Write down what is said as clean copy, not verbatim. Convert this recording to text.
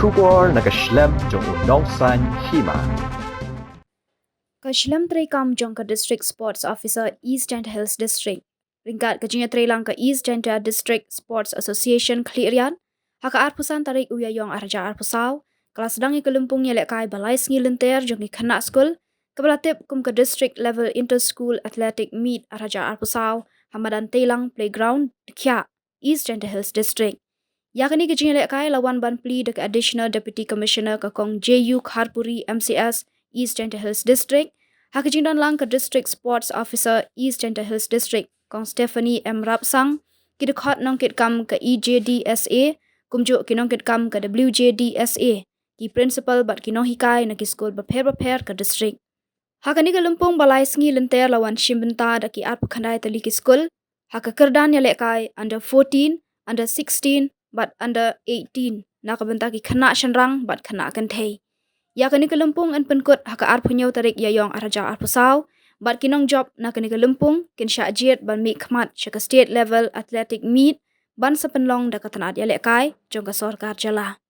Kubor nakaslem jong udongsan Hima. Kaslam tray kam jong ka District Sports Officer East Jaiñtia Hills District. Ringkat ka Jaiñtia tray lang ka East Jaiñtia District Sports Association Klirian. Haka arpusan tarik uyayong arja arpusaw. Kelas sedang ikelumpung nyelek kai balai sengi lenter jong ikana skul. Kebelatip kum ke District Level Inter-School Athletic Meet arja arpusaw. Hamadan Telang Playground Kya East Jaiñtia Hills District. Yakni ke Jaiñtia kai lawan ban pli dek Additional Deputy Commissioner ke Kong JU Kharpuri MCS East Jaiñtia Hills District. Hakijindan lang ke District Sports Officer East Jaiñtia Hills District Kong Stephanie M. Rapsang. Kidukhat nongkit kam ke EJDSA. Kumjuk kinongkit kam ke WJDSA. Ki principal bat kinong hikai na ki skul berper ke district. Hakani ke lumpung balai sengi lenter lawan Shim Bynta da ki arpu khandai tali ki skul. Haka kerdan yalek kai under 14, under 16, but under 18. Nak benta ki kena shenrang bat kena kentei. Ya kani ke lumpung en penkut haka arpu nyau tarik yayong araja arpu saw. Bat kinong job nak kani ke lumpung kin syajiet ban mi khmat syaka state level athletic meet ban sepenlong da katanat yalek kai jong ka sorkar jala.